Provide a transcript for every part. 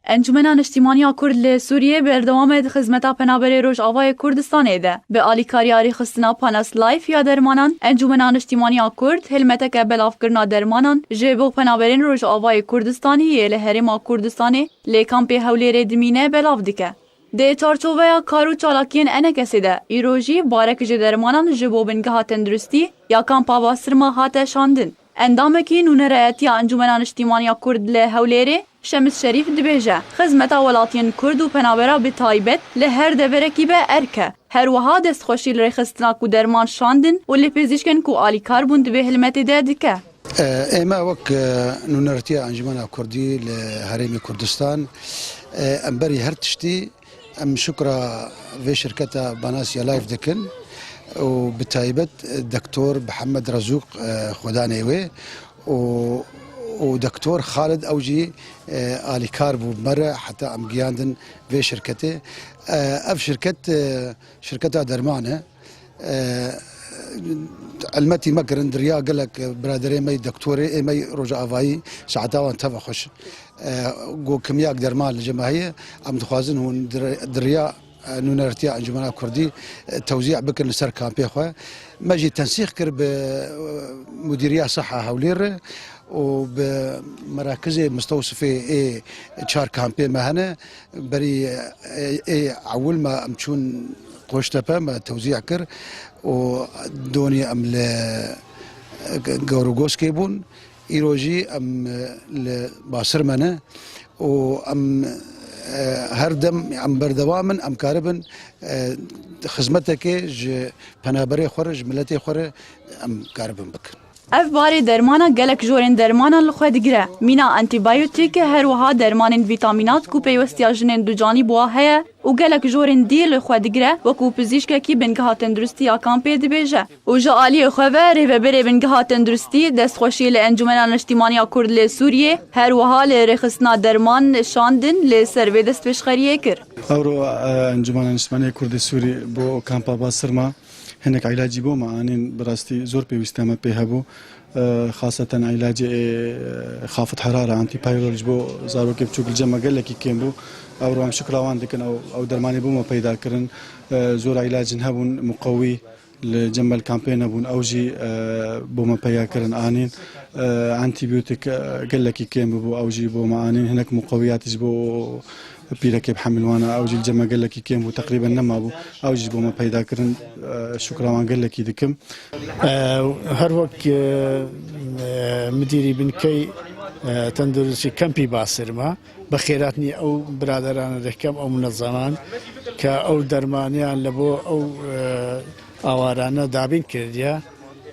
انجمن نیشتیمانی کرد ل سوریه بردوام خدمت پناهبری روجاوای کردستان ده به آلیکاریاری خستنا پاناس لایف یا درمانان انجمن نیشتیمانی کرد هلمت که بلاف کرنا درمانان جبو پناهبرین روجاوای کردستانی له هرم کردستانی ل کامپ هولیر دمینه بلاف دیکه ده چارچوبه کارو چالاکین انکسی ده ایروژی بارک درمانان جبو بنگاه تندرستی یا کامپا باسرما هات شاندن اندامکی نونرایتی انجمن نیشتیمانی کرد له هولیر شمس شریف دبیجه خدمت ولاتین کرد و پناهبرا به تایبت له هر دورکی به ارکه هر وها دست خوشی لرخستنا کو درمان شاندن و لپزیشکن کو آلیکار بوند به هلمت ده دکه اما وك نونرتي انجمن كردي لهرم كردستان امبري هرتشتي ام شكرا في شركه باناسيا لايف دكن وبتايبت الدكتور محمد رزوق خدانيوي ودكتور خالد اوجي آلي كاربو مرة حتى ام جياندن في شركته اف شركتها درمانه علمتي مكرن دريا قال لك برادري مي دكتوري مي رجع افاي ساعتها وان تبع خش جو كمياء درمان الجماهير ام تخازن هون دريا نونرتي انجمن كردي توزيع بكن لسر كامبي خو ماجي تنسيق كر بمديريه صحه هولير وبمراكز مستوصفه تشار كامبي مهنه بري اول ما امشون قوشتبه ما توزيع كر ودوني ام لغوروغوس كيبون ايروجي ام لباصرمنه وام هردم ام بردوامن ام كاربن خدمتك ج پناهبری خورج ملتي خور ام كاربن بك اف باری درمانا گلک جورین درمانا لخوا دگره مینا انتیبیوتیک هر وها درمانین ویتامینات کو پیوستیا جنین دو جانی بوا هیا و گلک جورین دی لخوا دگره و کو پزیشک کی بنگاه تندرستی اکامپی دبیجه و جا علی خواه ری بری بنگاه تندرستی دست خوشی ل انجمن اجتماعی کرد ل سوریه هر وها ل رخصنا درمان شاندن ل سروی دست پیشخریه کر اورو انجمن اجتماعی کرد سوری بو کامپا باسرما هناك علاجي بو معانين براستي زور بيوستما بيهبو خاصة علاج خافض حرارة انتي بايرولوج بو زارو كيف تشوف الجمع قال لك كيم بو او روام شكرا وان دكن او درماني بو ما بيدا كرن زور علاج هبون مقوي لجمع الكامبين هبون اوجي بو ما بيا كرن انين انتي بيوتيك قال لك كيم بو اوجي بو معانين هناك مقويات بو بيرك بحمل وانا اوجي الجمع قال لك كيم تقريبا نما ابو اوجي بو ما بيدا كرن شكرا وان قال لك دكم هر وقت مديري بنكي تندرسي كامبي باسرما بخيراتني او برادران ركم او منظمان كاو درمانيان لبو او اوارانا دابين كرديا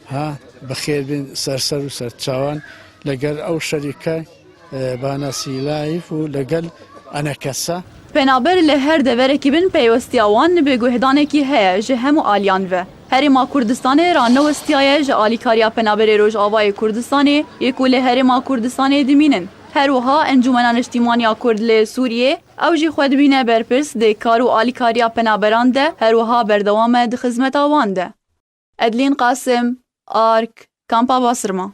ها بخير بين سرسر وسرچاوان لقل او شركه باناسي لايف ولقل انا كسا پنابر له هر دورکی بن پیوستیاوان به گوهدانکی هیا جه همو آلیان و هرما کردستان را نوستیای جه آلیکاریا پنابر روج آوای کردستانی یکو له هرما کردستان دمینن هر وها انجمن اجتماعی کرد ل سوریه او جی خود بینه برپرس ده کارو آلیکاریا پنابران ده هر وها بردوام ده خدمت آوان ده ادلین قاسم آرک کامپا باسرما